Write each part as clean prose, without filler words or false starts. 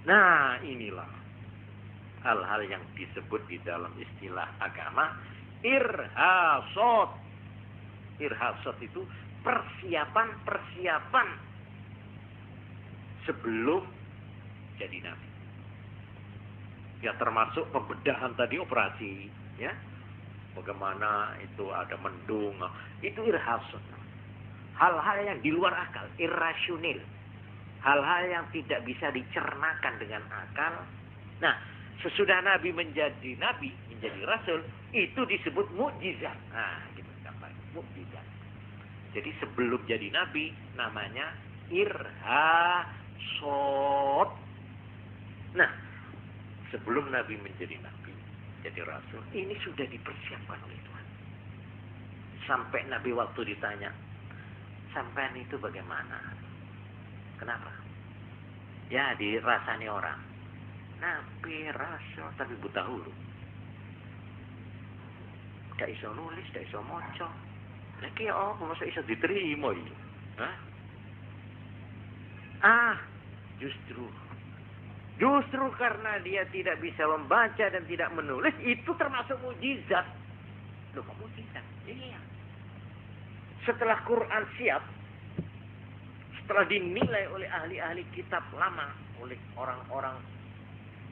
Nah, inilah hal-hal yang disebut di dalam istilah agama irhasot. Irhasot itu persiapan sebelum jadi nabi. Ya termasuk pembedahan tadi, operasi, ya. Bagaimana itu ada mendung, itu irhasot. Hal-hal yang di luar akal, irrasional. Hal-hal yang tidak bisa dicernakan dengan akal. Nah, sesudah Nabi, menjadi rasul, itu disebut mukjizat. Nah, gitu namanya, mukjizat. Jadi sebelum jadi Nabi, namanya irhasot. Nah, sebelum Nabi menjadi Nabi, jadi rasul, ini sudah dipersiapkan oleh Tuhan. Sampai Nabi waktu ditanya, sampean itu bagaimana? Kenapa? Ya, dirasani orang. Nabi, rasul, tapi buta huruf. Tidak bisa nulis, tidak bisa moco. Lagi masa bisa diterima itu? Justru karena dia tidak bisa membaca dan tidak menulis, itu termasuk mukjizat. Loh, kok mukjizat? Iya. Setelah Quran siap, setelah dinilai oleh ahli-ahli kitab lama, oleh orang-orang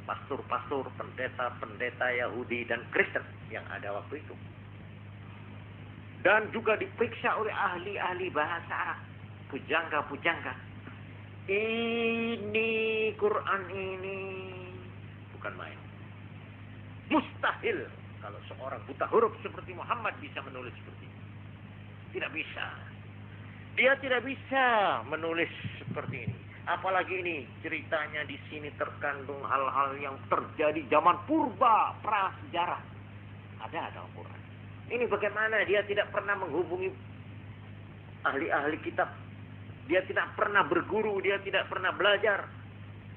pastor-pastor, pendeta-pendeta Yahudi dan Kristen yang ada waktu itu, dan juga diperiksa oleh ahli-ahli bahasa Arab, pujangga-pujangga, ini Quran ini bukan main. Mustahil kalau seorang buta huruf seperti Muhammad bisa menulis seperti ini. Tidak bisa. Dia tidak bisa menulis seperti ini. Apalagi ini ceritanya di sini terkandung hal-hal yang terjadi zaman purba, prasejarah. Ada dalam Quran. Ini bagaimana dia tidak pernah menghubungi ahli-ahli kitab. Dia tidak pernah berguru, dia tidak pernah belajar.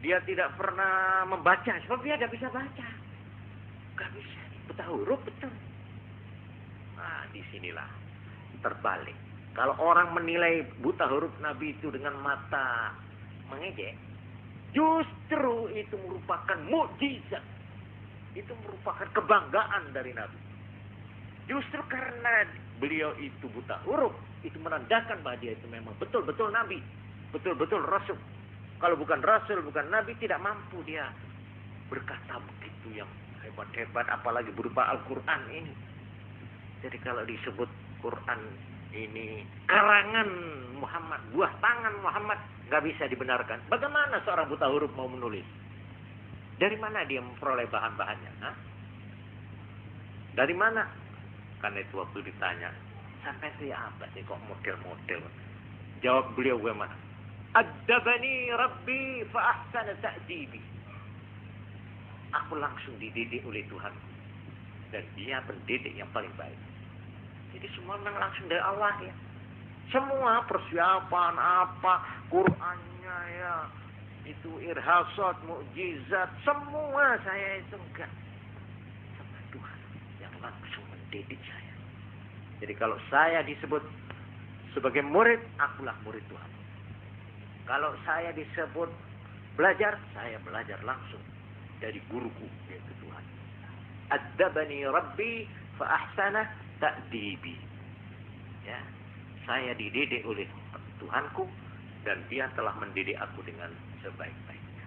Dia tidak pernah membaca, sebab dia tidak bisa baca. Gak bisa. Buta huruf, betul. Nah, disinilah terbalik. Kalau orang menilai buta huruf Nabi itu dengan mata mengejek, justru itu merupakan mukjizat. Itu merupakan kebanggaan dari Nabi. Justru karena beliau itu buta huruf, itu menandakan bahwa dia itu memang betul-betul Nabi, betul-betul Rasul. Kalau bukan Rasul, bukan Nabi, tidak mampu dia berkata begitu yang hebat-hebat, apalagi berupa Al-Quran ini. Jadi kalau disebut Quran ini karangan Muhammad, buah tangan Muhammad, nggak bisa dibenarkan. Bagaimana seorang buta huruf mau menulis? Dari mana dia memperoleh bahan-bahannya? Dari mana? Karena itu waktu ditanya, sampai itu ya apa sih kok model-model? Jawab beliau bagaimana? Addabani Rabbi fa ahsana ta'dibi. Aku langsung dididik oleh Tuhan. Dan dia pendidik yang paling baik. Jadi semua memang langsung dari Allah ya. Semua persiapan apa, Qur'annya ya, itu irhasat, mukjizat, semua saya itu enggak. Sama Tuhan yang langsung mendidik saya. Jadi kalau saya disebut sebagai murid, akulah murid Tuhan. Kalau saya disebut belajar, saya belajar langsung dari guruku, yaitu Tuhan. Addabani Rabbi fa ahsana ta'dibi. Ya, saya dididik oleh Tuhanku dan dia telah mendidik aku dengan sebaik-baiknya.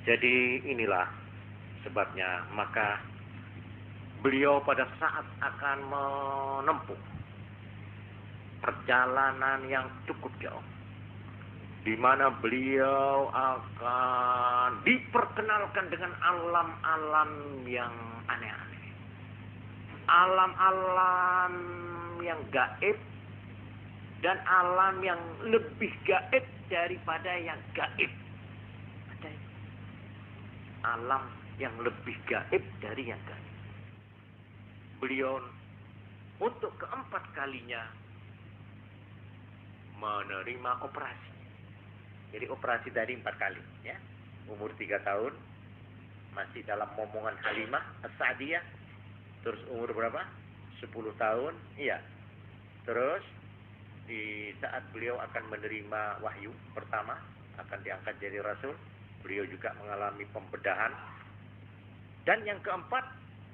Jadi inilah sebabnya maka beliau pada saat akan menempuh perjalanan yang cukup jauh, di mana beliau akan diperkenalkan dengan alam-alam yang aneh-aneh, alam-alam yang gaib dan alam yang lebih gaib daripada yang gaib. Ada alam yang lebih gaib dari yang gaib. Beliau untuk keempat kalinya menerima operasi. Jadi operasi tadi 4 kali, ya. Umur 3 tahun masih dalam momongan Halimah As-Sa'diyah. Terus umur berapa? 10 tahun, iya. Terus di saat beliau akan menerima wahyu pertama, akan diangkat jadi rasul, Beliau juga mengalami pembedahan. Dan yang keempat,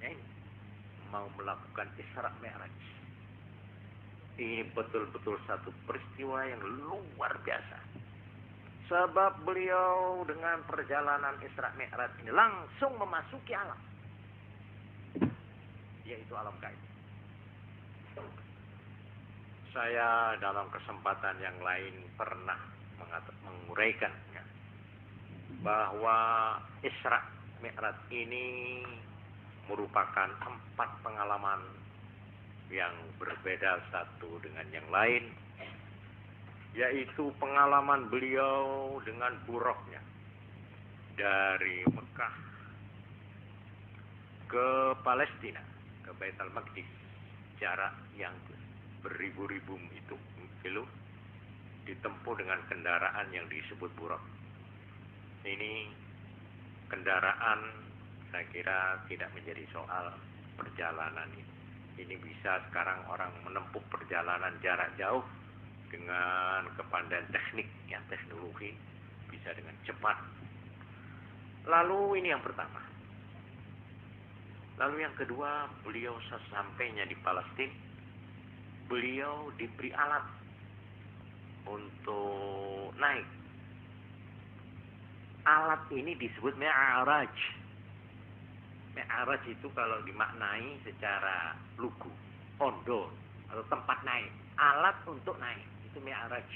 ini, mau melakukan Isra Mi'raj. Ini betul-betul satu peristiwa yang luar biasa. Sebab beliau dengan perjalanan Isra Mi'raj ini langsung memasuki alam, yaitu alam gaib. Saya dalam kesempatan yang lain pernah menguraikan bahwa Isra Mi'raj ini merupakan 4 pengalaman yang berbeda satu dengan yang lain, yaitu pengalaman beliau dengan buruknya dari Mekah ke Palestina, ke Baitul Maqdis, jarak yang beribu-ribu itu kilo ditempuh dengan kendaraan yang disebut buruk. Ini kendaraan saya kira tidak menjadi soal perjalanan ini. Ini bisa sekarang orang menempuh perjalanan jarak jauh dengan kepandaian teknik, ya, teknologi, bisa dengan cepat. Lalu ini yang pertama. Lalu yang kedua, beliau sesampainya di Palestina, beliau diberi alat untuk naik. Alat ini disebut Mi'raj. Mi'raj itu kalau dimaknai secara lugu, ondo atau tempat naik, alat untuk naik, itu Mi'raj.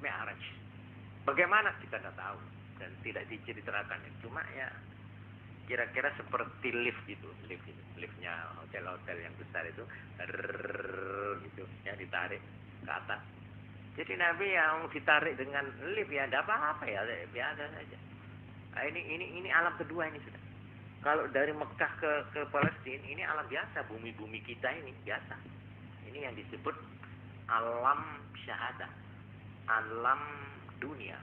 Mi'raj. Bagaimana kita tidak tahu dan tidak diceritakan. Cuma ya kira-kira seperti lift gitu, liftnya hotel-hotel yang besar itu, gitu, ya, ditarik ke atas. Jadi Nabi yang ditarik dengan lift ya, tidak apa-apa ya, biasa saja. Nah, ini alam kedua ini sudah. Kalau dari Mekah ke Palestina, ini alam biasa, bumi-bumi kita ini biasa. Ini yang disebut alam syahadah, alam dunia,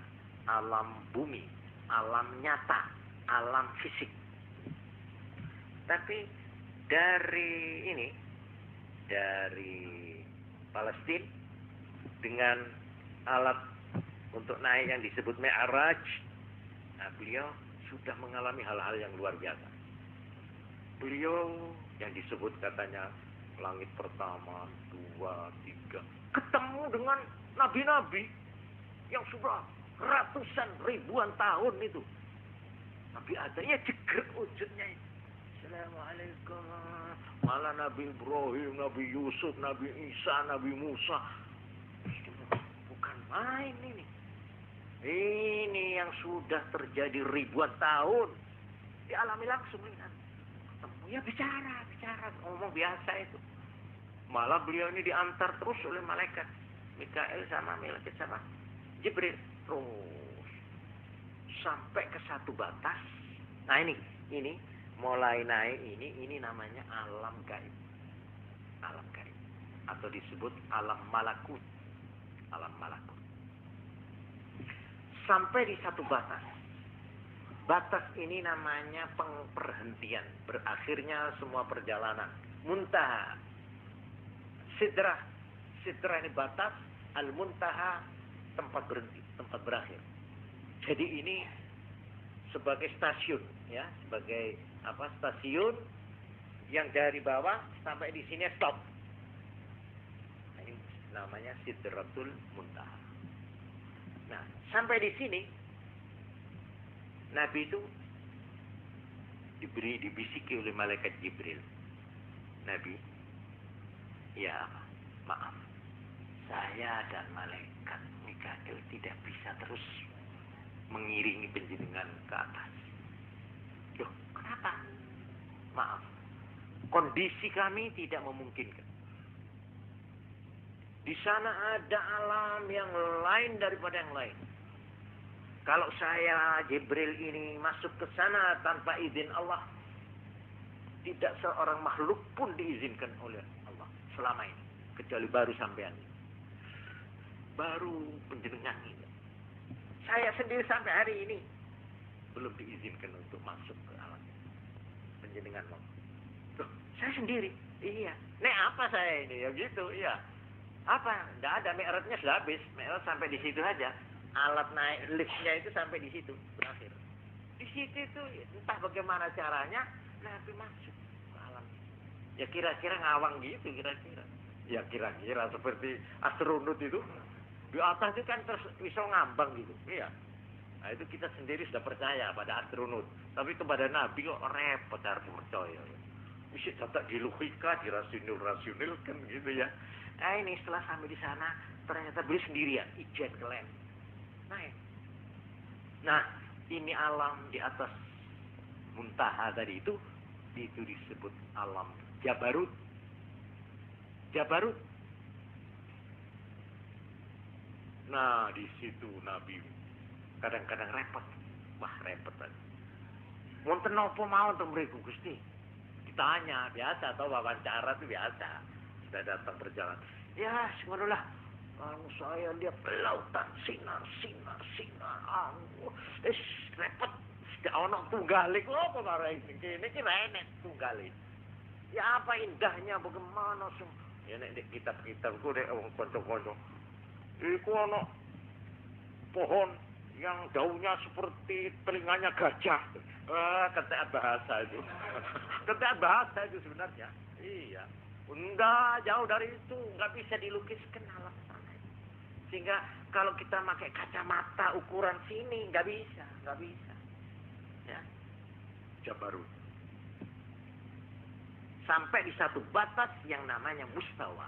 alam bumi, alam nyata, alam fisik. Tapi dari Palestina dengan alat untuk naik yang disebut Mi'raj, nah, beliau sudah mengalami hal-hal yang luar biasa. Beliau yang disebut katanya langit pertama, 2, 3, ketemu dengan nabi-nabi yang sudah ratusan ribuan tahun itu. Nabi Adam, ya jegrek wujudnya itu. Assalamualaikum. Malah Nabi Ibrahim, Nabi Yusuf, Nabi Isa, Nabi Musa. Bukan main ini. Ini yang sudah terjadi ribuan tahun. Dialami langsung ini. Ketemu ya bicara, ngomong biasa itu. Malah beliau ini diantar terus oleh malaikat Mikael sama malaikat sama Jibril. Terus sampai ke satu batas. Nah ini mulai naik ini namanya alam gaib. Alam gaib. Atau disebut alam malakut. Alam malakut. Sampai di satu batas. Batas ini namanya perhentian. Berakhirnya semua perjalanan. Muntaha. Sidrah. Sidrah ini batas. Al-muntaha tempat berhenti. Tempat berakhir. Jadi ini sebagai stasiun. Ya, sebagai stasiun yang dari bawah sampai di sini stop. Ini namanya Sidratul Muntaha. Nah, sampai di sini Nabi itu dibisiki oleh malaikat Jibril. Nabi, ya maaf, saya dan malaikat Mikael tidak bisa terus mengiringi panjenengan ke atas. Loh, kenapa? Maaf, kondisi kami tidak memungkinkan. Di sana ada alam yang lain daripada yang lain. Kalau saya Jibril ini masuk ke sana tanpa izin Allah, tidak seorang makhluk pun diizinkan oleh Allah selama ini, kecuali baru sampean. Baru penjenengan ini. Saya sendiri sampai hari ini belum diizinkan untuk masuk ke alam. Penjenengan mau. Loh, saya sendiri. Iya. Nek apa saya ini? Ya gitu, iya. Apa? Tidak ada, Mi'rajnya sudah habis. Mi'raj sampai di situ aja. alat naik liftnya itu sampai di situ berakhir. Di situ itu entah bagaimana caranya Nabi masuk ke alam. Ya kira-kira ngawang gitu kira-kira. Ya kira-kira seperti astronot itu di atas itu kan terus bisa ngambang gitu. Iya. Nah itu kita sendiri sudah percaya pada astronot. Tapi kepada Nabi kok repot cara percaya. Bisa tak dilogika, dirasionalkan gitu ya. Nah ini setelah sampai di sana ternyata beliau sendirian, ijen kelen. Nah, ini alam di atas muntaha tadi itu disebut alam Jabarut. Jabarut. Nah, di situ Nabi kadang-kadang repot. Wah, repot tadi. Wonten napa mau untuk mriku Gusti? Ditanya, biasa atau wawancara itu biasa. Sudah datang berjalan. Ya, ngono lah. Saya lihat lautan sinar. Repot. Tidak ono tunggalik lho apa karo ini kira enek tunggalik. Ya apa indahnya bagaimana ya nek kitab-kitab ku nek wong kanca-kanca. Iku ono pohon yang daunnya seperti telinganya gajah. Keteat bahasa itu. Keteat bahasa itu sebenarnya. Iya. Enggak, jauh dari itu. Enggak bisa dilukiskan alam sana. Sehingga kalau kita pakai kacamata ukuran sini, enggak bisa. Ya. Jabarut. Sampai di satu batas yang namanya mustawa.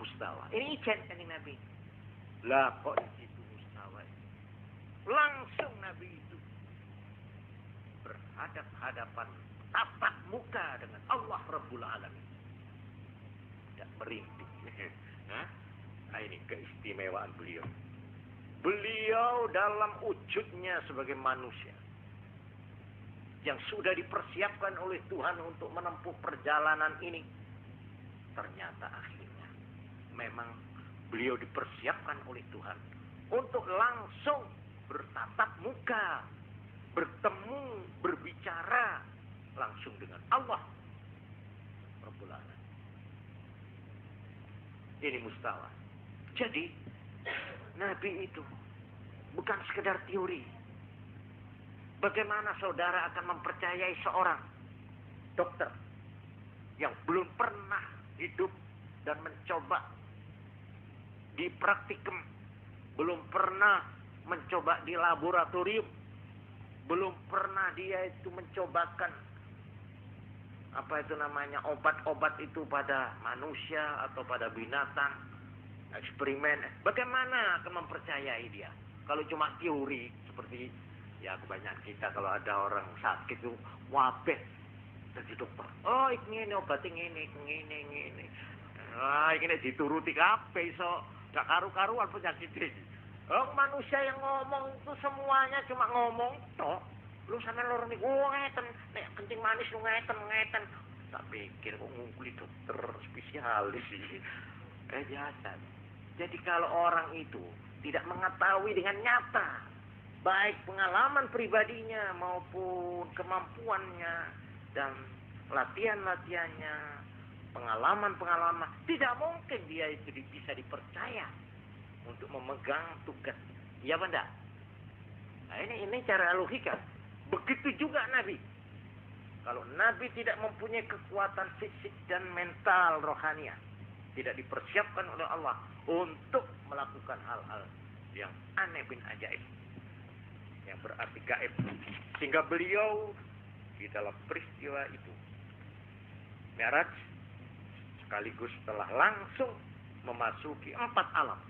Mustawa. Ini ijen kan Nabi. Lah kok di situ mustawa. Langsung Nabi itu berhadap-hadapan tatap muka dengan Allah Rabbul Alamin. Tidak merintih. Nah ini keistimewaan beliau. Beliau dalam wujudnya sebagai manusia yang sudah dipersiapkan oleh Tuhan untuk menempuh perjalanan ini. Ternyata akhirnya memang beliau dipersiapkan oleh Tuhan untuk langsung bertatap muka, bertemu, berbicara langsung dengan Allah Rabbul Alamin. Ini mustawa. Jadi Nabi itu bukan sekedar teori. Bagaimana saudara akan mempercayai seorang dokter yang belum pernah hidup dan mencoba dipraktikum, belum pernah mencoba di laboratorium, belum pernah dia itu mencobakan apa itu namanya obat-obat itu pada manusia atau pada binatang, eksperimen. Bagaimana akan mempercayai dia kalau cuma teori seperti ya kebanyakan kita kalau ada orang sakit itu wabeh jadi dokter. Oh ini obatnya ini. Ah ini dituruti kabeh iso gak karu-karuan penyakit ini. Oh manusia yang ngomong itu semuanya cuma ngomong toh. Lu sampe loro niku ngeten, nek kencing manis lu ngeten. Tak pikir kok ngungkuli dokter spesialis sih. Biasa. Jadi kalau orang itu tidak mengetahui dengan nyata baik pengalaman pribadinya maupun kemampuannya dan latihan-latihannya, pengalaman-pengalaman, tidak mungkin dia itu bisa dipercaya untuk memegang tugas. Iya benda. Nah ini cara logika. Begitu juga Nabi. Kalau Nabi tidak mempunyai kekuatan fisik dan mental rohaniah, tidak dipersiapkan oleh Allah untuk melakukan hal-hal yang aneh bin ajaib, yang berarti gaib, sehingga beliau di dalam peristiwa itu Mi'raj sekaligus telah langsung memasuki 4 alam.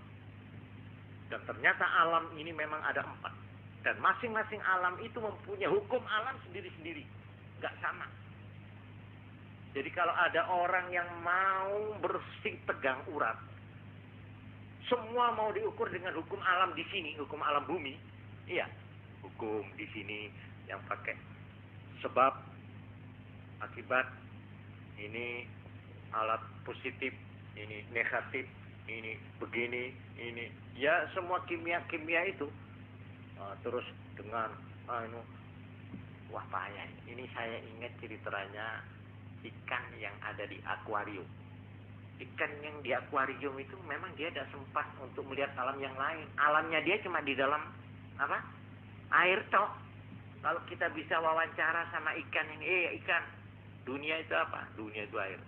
Dan ternyata alam ini memang ada 4. Dan masing-masing alam itu mempunyai hukum alam sendiri-sendiri. Gak sama. Jadi kalau ada orang yang mau bersih tegang urat, semua mau diukur dengan hukum alam di sini, hukum alam bumi. Iya, hukum di sini yang pakai sebab, akibat, ini alat positif, ini negatif, ini begini, ini. Ya semua kimia-kimia itu. Terus dengan wah payah. Ini saya ingat ceritanya ikan yang ada di akuarium. Ikan yang di akuarium itu memang dia tidak sempat untuk melihat alam yang lain. Alamnya dia cuma di dalam apa? Air tok. Kalau kita bisa wawancara sama ikan ini, ikan, dunia itu apa? Dunia itu air.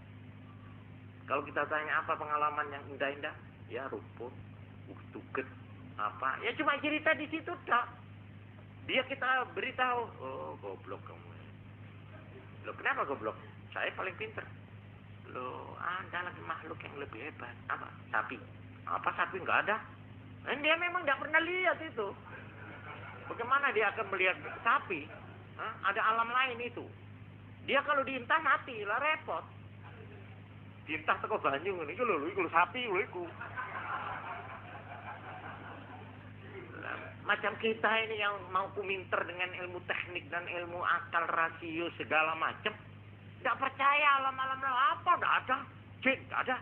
Kalau kita tanya apa pengalaman yang indah-indah, ya rumput, tuket, apa? Ya cuma cerita di situ tok. Dia kita beritahu, oh goblok kamu. Loh kenapa goblok? Saya paling pinter. Loh, ada lagi makhluk yang lebih hebat. Apa? Sapi. Apa sapi? Nggak ada. Dia memang nggak pernah lihat itu. Bagaimana dia akan melihat sapi? Ada alam lain itu. Dia kalau diintah mati, lah repot. Diintah teko banyu ini, itu sapi, itu. Macam kita ini yang mau kuminter dengan ilmu teknik dan ilmu akal rasio segala macam. Tidak percaya alam-alam apa, tidak ada. Jin, tidak ada.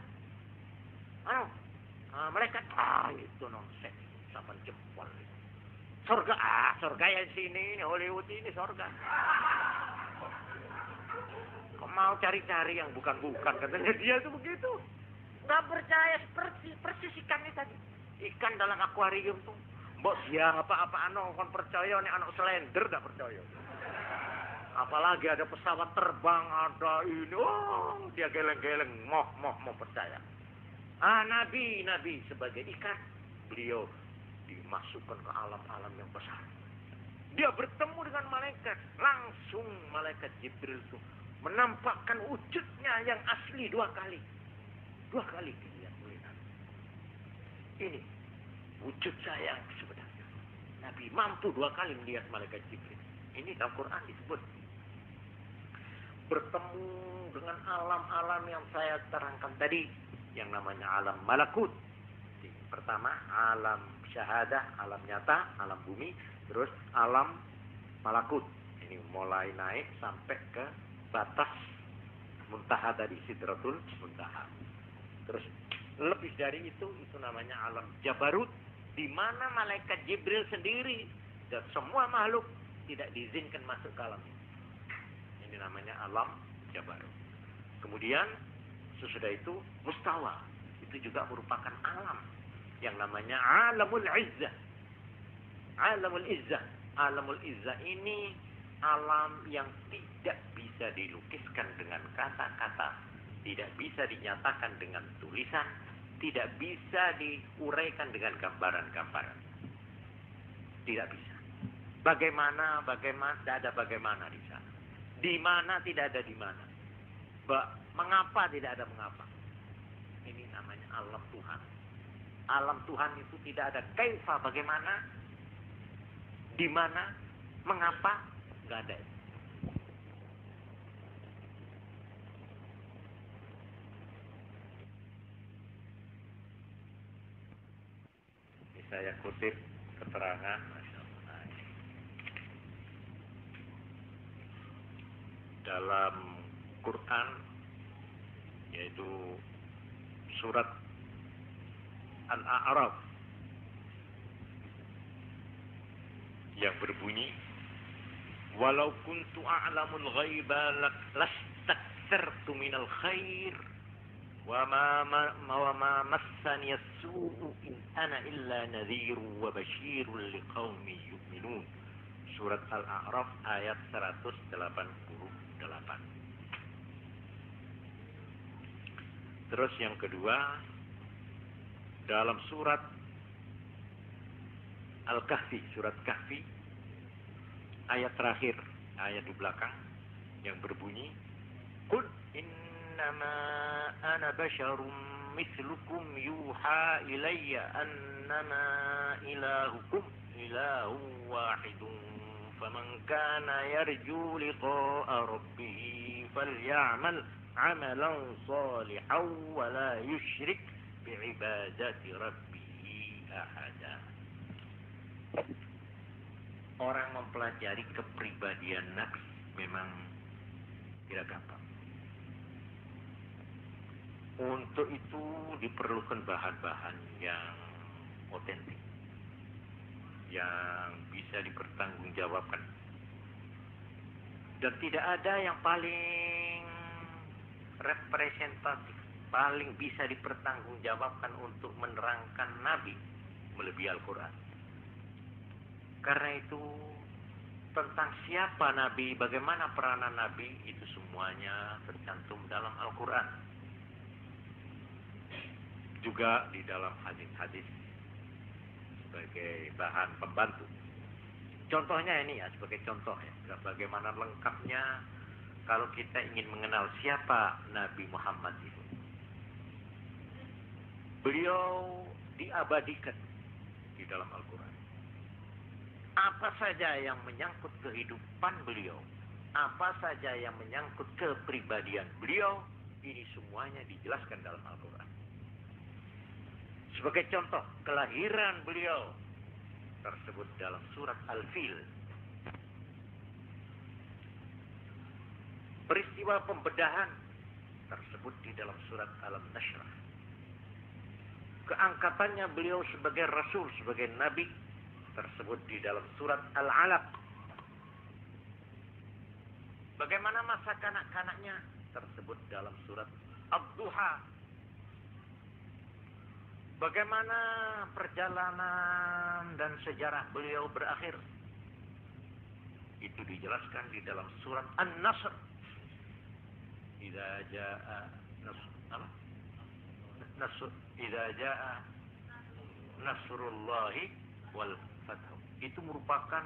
Mereka, itu nonsense. Sama jempol. Surga, surga yang sini, Hollywood ini surga. Kau mau cari-cari yang bukan-bukan, katanya dia itu begitu. Tidak percaya, persis ikannya tadi. Ikan dalam akuarium tuh. Mbok siapa kon percaya nih anak slender, tidak percaya. Apalagi ada pesawat terbang, ada ini, dia geleng-geleng, mau percaya. Nabi sebagai ikan, beliau dimasukkan ke alam-alam yang besar. Dia bertemu dengan malaikat, langsung malaikat Jibril itu menampakkan wujudnya yang asli 2 kali. 2 kali dilihat oleh Nabi. Ini wujud saya sebenarnya. Nabi mampu 2 kali melihat malaikat Jibril. Ini dalam Quran disebut. Bertemu dengan alam-alam yang saya terangkan tadi, yang namanya alam malakut. Pertama alam syahadah, alam nyata, alam bumi, terus alam malakut. Ini mulai naik sampai ke batas muntaha tadi, sidratul muntaha. Terus lebih dari itu namanya alam jabarut, di mana malaikat Jibril sendiri dan semua makhluk tidak diizinkan masuk ke alam. Ini namanya alam jabarut. Kemudian sesudah itu mustawa, itu juga merupakan alam yang namanya alamul izzah. Alamul izzah. Alamul izzah ini alam yang tidak bisa dilukiskan dengan kata-kata, tidak bisa dinyatakan dengan tulisan, tidak bisa diuraikan dengan gambaran-gambaran. Tidak bisa. Bagaimana, tidak ada bagaimana di sana. Di mana tidak ada di mana. Mengapa tidak ada mengapa. Ini namanya alam Tuhan. Alam Tuhan itu tidak ada kaifa, bagaimana, di mana, mengapa, nggak ada. Ini saya kutip keterangan dalam Quran, yaitu surat Al-A'raf yang berbunyi, walau kuntu a'lamul ghaiba lastakthartu minal khair wa ma massani as-su'u in ana illa nadhirun wa basyirun liqaumin yu'minun. Surat Al-A'raf ayat 188. Terus yang kedua, dalam surat Al-Kahfi, surat Kahfi, ayat terakhir, ayat di belakang, yang berbunyi, Qul innama ana basyarum mislukum yuha ilayya annama ilahukum ilahu wahidun faman kana yarju liqa'a rabbih falyamal amalan salihan wa la yushrik bi'ibadati rabbih ahada. Orang mempelajari kepribadian Nabi memang tidak gampang. Untuk itu diperlukan bahan-bahan yang otentik, yang bisa dipertanggungjawabkan. Dan tidak ada yang paling representatif, paling bisa dipertanggungjawabkan untuk menerangkan Nabi melebihi Al-Quran. Karena itu tentang siapa Nabi, bagaimana peranan Nabi, itu semuanya tercantum dalam Al-Quran. Juga di dalam hadis-hadis sebagai bahan pembantu. Contohnya ini ya, sebagai contoh ya, bagaimana lengkapnya kalau kita ingin mengenal siapa Nabi Muhammad itu. Beliau diabadikan di dalam Al-Quran. Apa saja yang menyangkut kehidupan beliau, apa saja yang menyangkut kepribadian beliau, ini semuanya dijelaskan dalam Al-Quran. Sebagai contoh, kelahiran beliau tersebut dalam surat Al-Fil. Peristiwa pembedahan tersebut di dalam surat Al-Nashrah. Keangkatannya beliau sebagai Rasul, sebagai Nabi, tersebut di dalam surat Al-Alaq. Bagaimana masa kanak-kanaknya, tersebut dalam surat Ad-Duha. Bagaimana perjalanan dan sejarah beliau berakhir, itu dijelaskan di dalam surat An-Nasr. Idza jaa nasrullahi wal fath. Itu merupakan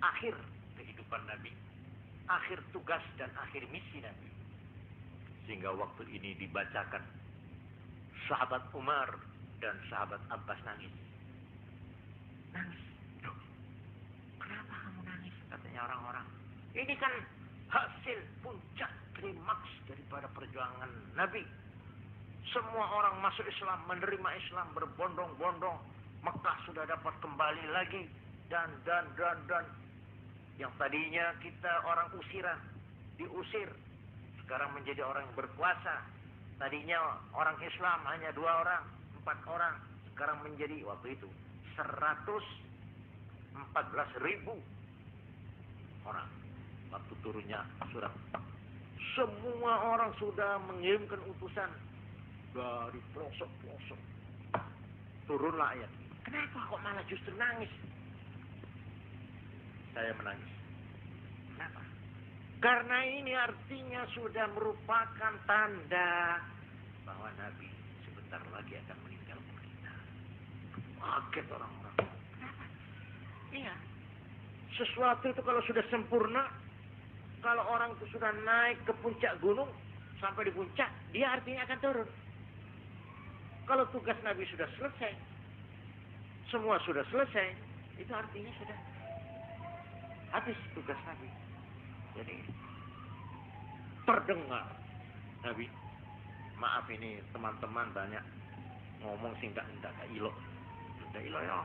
akhir kehidupan Nabi, akhir tugas dan akhir misi Nabi. Sehingga waktu ini dibacakan, sahabat Umar dan sahabat Abbas nangis. Nangis. Loh, kenapa kamu nangis? Katanya orang-orang. Ini kan hasil puncak klimaks daripada perjuangan Nabi. Semua orang masuk Islam, menerima Islam, berbondong-bondong. Mekah sudah dapat kembali lagi. Dan. Yang tadinya kita orang usiran, diusir. Sekarang menjadi orang yang berkuasa. Tadinya orang Islam hanya 2 orang, 4 orang. Sekarang menjadi waktu itu 114.000 orang. Waktu turunnya surat. Semua orang sudah mengirimkan utusan dari pelosok-pelosok. Turunlah ayat. Kenapa kok malah justru nangis? Saya menangis. Kenapa? Karena ini artinya sudah merupakan tanda bahwa Nabi sebentar lagi akan meninggalkan kita. Kaget orang-orang. Kenapa? Iya. Sesuatu itu kalau sudah sempurna, kalau orang itu sudah naik ke puncak gunung, sampai di puncak, dia artinya akan turun. Kalau tugas Nabi sudah selesai, semua sudah selesai, itu artinya sudah habis tugas Nabi. Jadi, terdengar Nabi. Maaf ini teman-teman banyak ngomong singkat enggak ilo. Enggak ilo ya.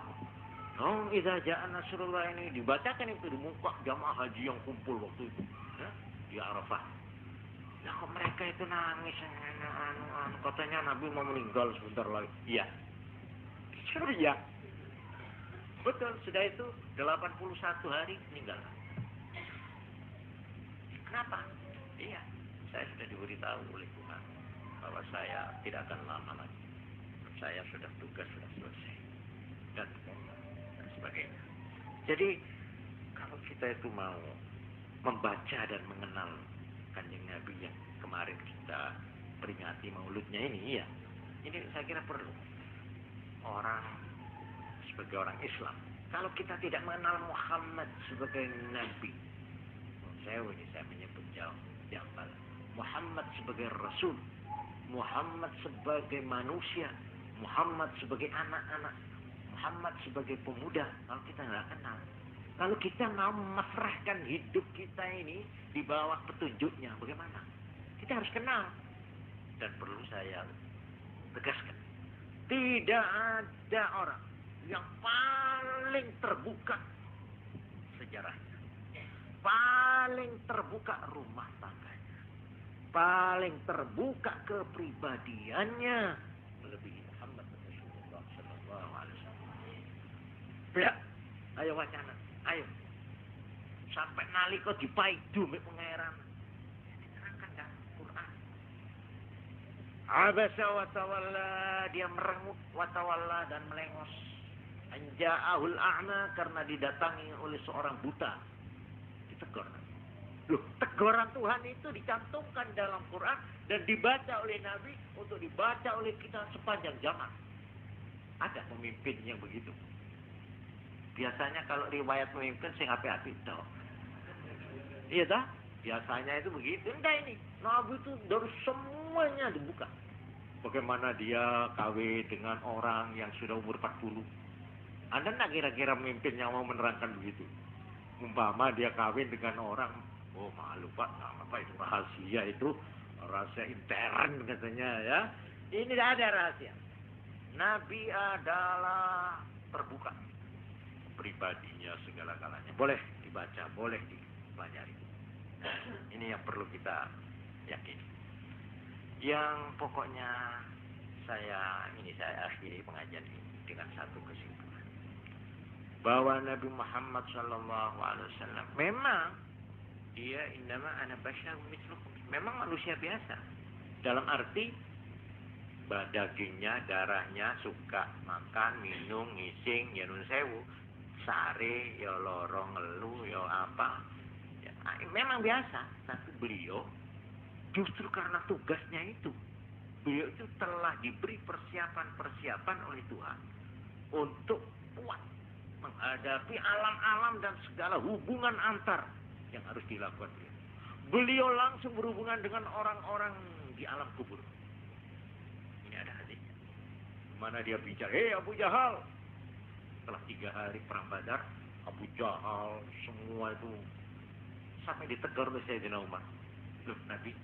Oh, idza jaa nasrullah ini dibacakan itu di muka jamaah haji yang kumpul waktu itu, ya, di Arafah. Ya kok mereka itu nangis, katanya Nabi mau meninggal sebentar lagi. Iya. Iya. Betul, sudah itu 81 hari meninggal. Kenapa? Iya, saya sudah diberitahu oleh Tuhan bahwa saya tidak akan lama lagi. Saya sudah tugas sudah selesai. Dan sebagainya. Jadi kalau kita itu mau membaca dan mengenal Kanjeng Nabi yang kemarin kita peringati mauludnya ini, ya, ini saya kira perlu orang sebagai orang Islam. Kalau kita tidak mengenal Muhammad sebagai Nabi, saya menyebut jauh jambal. Muhammad sebagai Rasul, Muhammad sebagai manusia, Muhammad sebagai anak-anak, Muhammad sebagai pemuda. Kalau kita nggak kenal, kalau kita mau memasrahkan hidup kita ini di bawah petunjuknya, bagaimana? Kita harus kenal. Dan perlu saya tegaskan, tidak ada orang yang paling terbuka sejarahnya, paling terbuka rumah tangganya, paling terbuka kepribadiannya melebihi Muhammad Rasulullah Sallallahu Alaihi Wasallam. Ya, ayo wacana, ayo. Sampai nalika dipaidu mek pangeran. Diterangkan dalam Quran. Abasa wa tawalla, dia merengut, wa tawalla, dan melengos. Anja'ahul a'ma, karena didatangi oleh seorang buta. Ditegur. Loh, teguran Tuhan itu dicantumkan dalam Quran dan dibaca oleh Nabi untuk dibaca oleh kita sepanjang zaman. Ada pemimpin yang begitu. Biasanya kalau riwayat pemimpin sing api-api toh. Iya dah? Biasanya itu begitu. Enggak ini. Nabi itu dari semuanya dibuka. Bagaimana dia kawin dengan orang yang sudah umur 40. Anda enggak kira-kira pemimpin yang mau menerangkan begitu? Umpama dia kawin dengan orang, oh malu Pak, apa itu rahasia itu? Rahasia intern katanya ya. Ini tidak ada rahasia. Nabi adalah terbuka. Pribadinya segala-galanya. Boleh dibaca, boleh dipelajari. Ini yang perlu kita yakini. Yang pokoknya saya akhiri pengajian ini dengan satu kesimpulan. Bahwa Nabi Muhammad SAW memang dia innama ana basyarun mitslukum. Memang manusia biasa. Dalam arti dagingnya, darahnya, suka makan, minum, ngising, ya nun sewu, sare, ya lorong, ngelu, ya apa. Ya, memang biasa, tapi beliau justru karena tugasnya itu, beliau itu telah diberi persiapan oleh Tuhan untuk kuat menghadapi alam-alam dan segala hubungan antar yang harus dilakukan. Beliau langsung berhubungan dengan orang-orang di alam kubur. Ini ada hadisnya. Mana dia bicara, hei Abu Jahal. Setelah 3 hari perang Badar, Abu Jahal semua itu sampai ditegur oleh Sayyidina Umar. Loh Nabi,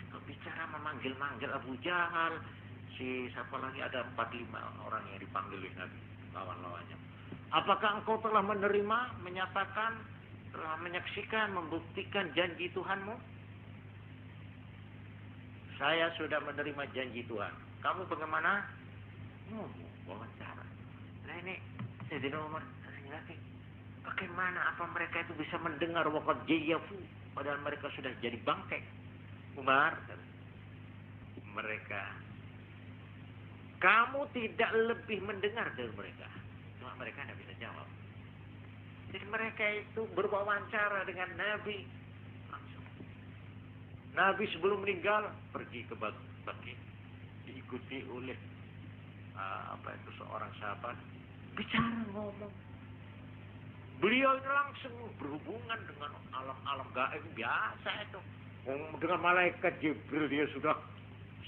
kau bicara memanggil-manggil Abu Jahal, si siapa lagi, ada 4-5 orang yang dipanggil oleh Nabi, lawan-lawannya. Apakah engkau telah menerima, menyatakan, telah menyaksikan, membuktikan janji Tuhanmu? Saya sudah menerima janji Tuhan. Kamu bagaimana? Wawancara. Nah ini Sayyidina Umar lagi. Bagaimana apa mereka itu bisa mendengar waqad jayafu padahal mereka sudah jadi bangkai? Umar, mereka, kamu tidak lebih mendengar dari mereka. Cuma mereka tidak bisa jawab. Jadi mereka itu berwawancara dengan Nabi langsung. Nabi sebelum meninggal pergi ke Baqi, diikuti oleh seorang sahabat, bicara ngomong. Beliau itu langsung berhubungan dengan alam-alam gaib biasa itu. Dengan malaikat Jibril dia sudah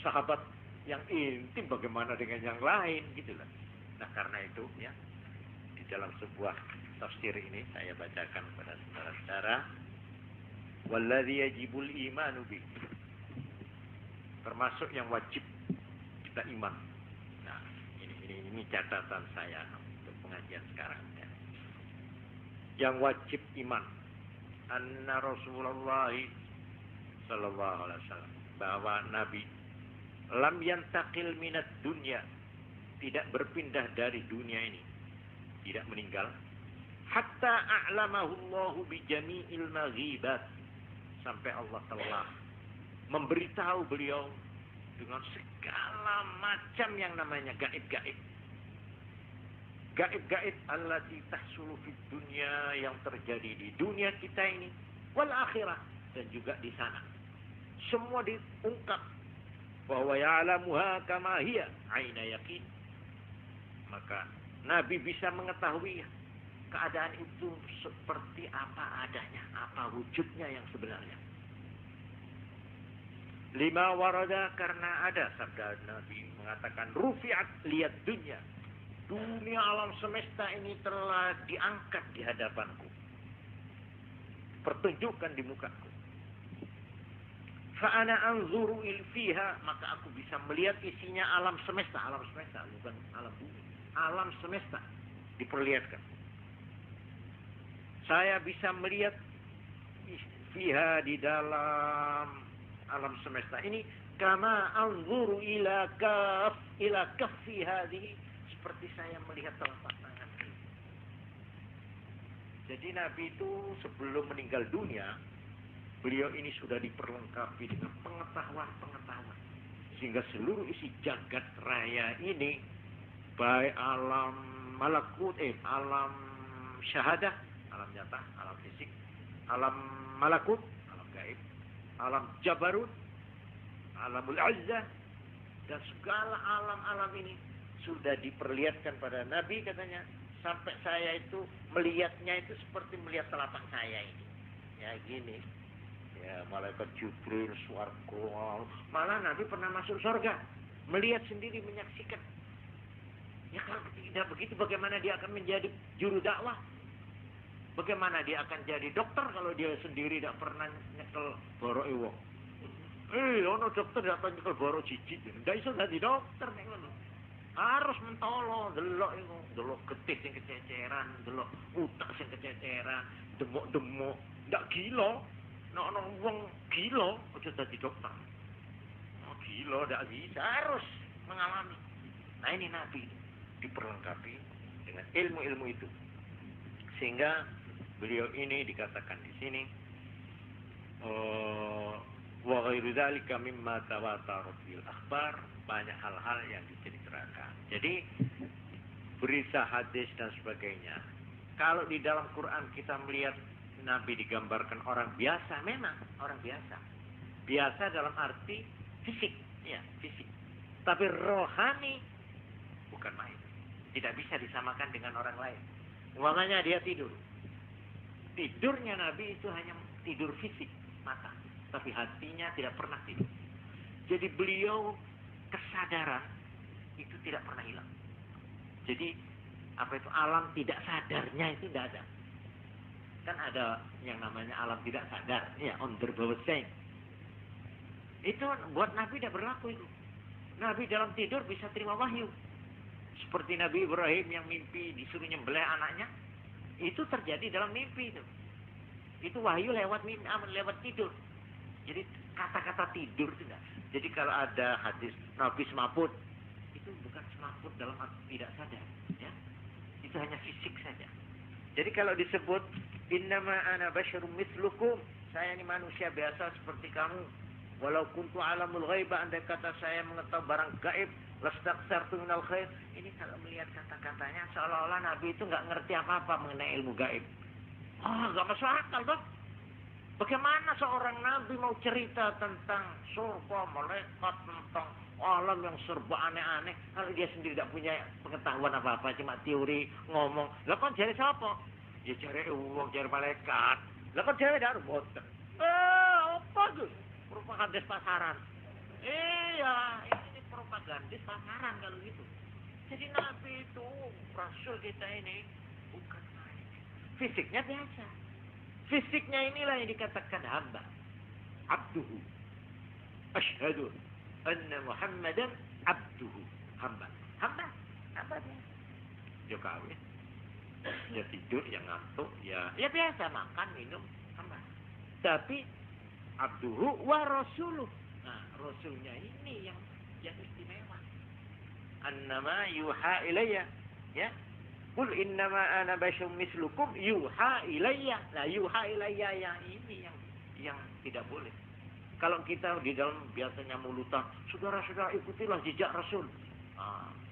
sahabat yang intim, bagaimana dengan yang lain gitulah. Nah karena itu ya, di dalam sebuah tafsir ini saya bacakan kepada saudara-saudara, walladzi yajibul imanu bi, termasuk yang wajib kita iman. Nah ini catatan saya untuk pengajian sekarang ya. Yang wajib iman, anna Rasulullah sallallahu alaihi wasallam, bahwa Nabi lam yantaqil minat dunya, tidak berpindah dari dunia ini, tidak meninggal, hatta a'lamahu Allah bi jami'il maghibat, sampai Allah telah memberitahu beliau dengan segala macam yang namanya gaib-gaib. Gaib-gaib allati tahsulu fid dunya, yang terjadi di dunia kita ini, wal akhirah, dan juga di sana. Semua diungkap bahwa ya'lamuha kama hiya aina yaqin. Maka Nabi bisa mengetahui keadaan itu seperti apa adanya, apa wujudnya yang sebenarnya. Lima warada, karena ada sabda Nabi mengatakan rufi'at liyad dunya, dunia alam semesta ini telah diangkat di hadapanku, pertunjukkan di mukaku. Fa'ana anzuru fiha, maka aku bisa melihat isinya alam semesta bukan alam bumi, alam semesta diperlihatkan. Saya bisa melihat fiha, di dalam alam semesta ini, kama anzuru ila kaffi hadhihi, seperti saya melihat telapak tangan. Jadi Nabi itu sebelum meninggal dunia, beliau ini sudah diperlengkapi dengan pengetahuan Sehingga seluruh isi jagat raya ini, baik alam malakut, alam syahadah, alam nyata, alam fisik, alam malakut, alam gaib, alam jabarut, alamul azzah, dan segala alam-alam ini sudah diperlihatkan pada Nabi katanya. Sampai saya itu melihatnya itu seperti melihat telapak saya ini. Ya gini. Ya malaikat Jibril, swarga. Malah Nabi pernah masuk surga. Melihat sendiri, menyaksikan. Ya kalau tidak begitu bagaimana dia akan menjadi juru dakwah? Bagaimana dia akan jadi dokter kalau dia sendiri tidak pernah nyekel borok iwok? Ono dokter tidak pernah nyekel borok jijik. Tidak bisa jadi dokter nih kalau. Harus mentolo, delok itu, delok getih sing kececeran, delok utak sing kececeran, demuk-demuk, ndak gila. Nek ana wong gila aja dadi dokter. Oh gila ndak bisa, harus mengalami. Nah ini Nabi diperlengkapi dengan ilmu-ilmu itu. Sehingga beliau ini dikatakan di sini wa ghairu dzalika mimma tawatarat bil akhbar, banyak hal-hal yang diceritakan. Jadi berita hadis dan sebagainya. Kalau di dalam Quran kita melihat Nabi digambarkan orang biasa, memang orang biasa. Biasa dalam arti fisik, ya, fisik. Tapi rohani bukan main. Tidak bisa disamakan dengan orang lain. Umpamanya dia tidur. Tidurnya Nabi itu hanya tidur fisik, mata. Tapi hatinya tidak pernah tidur. Jadi beliau kesadaran itu tidak pernah hilang. Jadi apa itu alam tidak sadarnya itu tidak ada. Kan ada yang namanya alam tidak sadar, ya, onderbewusstsein. Itu buat Nabi tidak berlaku itu. Nabi dalam tidur bisa terima wahyu. Seperti Nabi Ibrahim yang mimpi disuruh nyembelih anaknya, itu terjadi dalam mimpi itu. Itu wahyu lewat mimpi, lewat tidur. Jadi kata-kata tidur itu enggak. Jadi kalau ada hadis Nabi semaput, itu bukan semaput dalam arti tidak sadar, ya. Itu hanya fisik saja. Jadi kalau disebut innama ana basyarum mithlukum, saya ini manusia biasa seperti kamu. Walau kuntu alamul ghaiba, andai kata saya mengetahui barang gaib, lastaksartu minal khair. Ini kalau melihat kata-katanya seolah-olah Nabi itu enggak ngerti apa-apa mengenai ilmu gaib. Enggak masuk akal, dong. Bagaimana seorang Nabi mau cerita tentang surga, malaikat, tentang alam yang serba aneh-aneh, kalau dia sendiri tidak punya pengetahuan apa-apa, cuma teori, ngomong. Lah kan jari siapa? Ya jari uang, jari malaikat. Lah kan jari tidak boten. Apa tuh? Propagandis pasaran. Iya, ini propagandis pasaran kalau gitu. Jadi Nabi itu, Rasul kita ini, bukan main. Fisiknya biasa. Fisiknya inilah yang dikatakan hamba. Abduhu. Asyhadu anna Muhammadan abduhu. Hamba. Hamba. Hamba dia. Dia kawin. Dia tidur, dia ngantuk. Ya biasa makan, minum. Hamba. Tapi abduhu wa rasuluh. Nah, rasulnya ini yang istimewa. Annama yuha ilayya. Ya. Qul innama ana basyarum mislukum yuha ilayya. Nah, yuha ilayya yang ini yang tidak boleh. Kalau kita di dalam biasanya mulutan, saudara-saudara ikutilah jejak Rasul.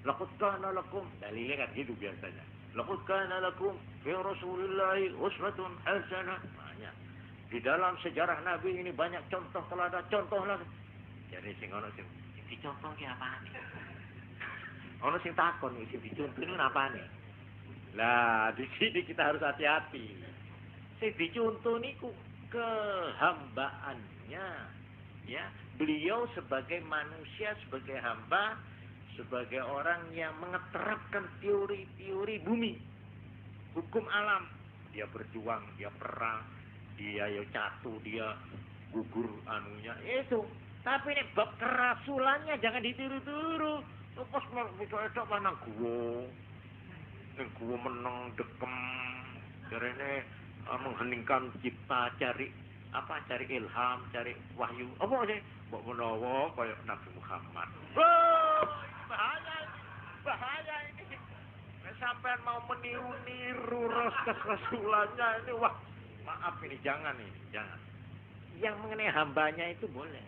Laqad kana lakum, dalilnya kan gitu biasanya. Laqad kana lakum fi Rasulillahi uswatun hasanah. Banyak. Di dalam sejarah Nabi ini banyak contoh teladan, contohlah. Jadi sing ono sing dicontoh ki apane? Ono sing takon iki dicontoh niku apane? Lah, di sini kita harus hati-hati. Sing dicontoh niku kehambaannya. Ya, beliau sebagai manusia, sebagai hamba, sebagai orang yang mengeterapkan teori-teori bumi, hukum alam. Dia berjuang, dia perang, dia catu, dia gugur anunya itu. Tapi ini bab kerasulannya jangan ditiru-tiru. Terus besok mana gua menang dekem, karena mengheningkan cipta, cari ilham, cari wahyu. Apa sih? Mbok menawa kayak Nabi Muhammad. Bahaya ini. Sampai mau meniru-niru rasulannya ini, wah, maaf ini jangan. Yang mengenai hambanya itu boleh,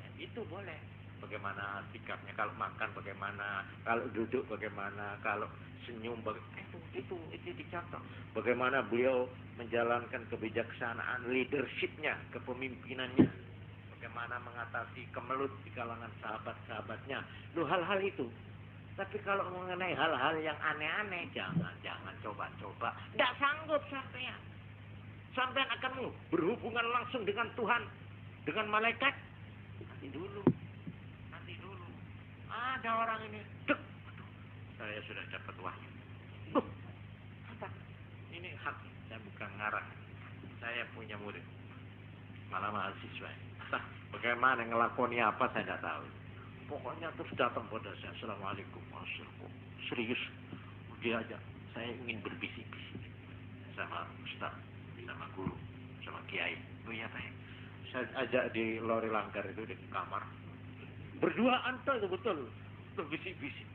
bagaimana sikapnya, kalau makan bagaimana, kalau duduk bagaimana, kalau senyum itu dicontoh. Bagaimana beliau menjalankan kebijaksanaan leadershipnya, kepemimpinannya, bagaimana mengatasi kemelut di kalangan sahabat-sahabatnya. Loh, hal-hal itu. Tapi kalau mengenai hal-hal yang aneh-aneh, jangan coba-coba. Tidak sanggup sampean. Sampean akan berhubungan langsung dengan Tuhan, dengan malaikat. Nanti dulu. Ada orang ini, saya sudah dapat wahyu. Apa? Ini hak, saya bukan ngarang. Saya punya murid, malah mahasiswa. Bagaimana ngelakoni apa saya tidak tahu. Pokoknya terus datang pada saya, Assalamualaikum, serius. Dia aja, saya ingin berbisik-bisik sama Ustaz, sama guru, sama kiai. Oh iya Pak, saya ajak di lori langgar itu di kamar. Berduaan tuh betul, berbisik-bisik.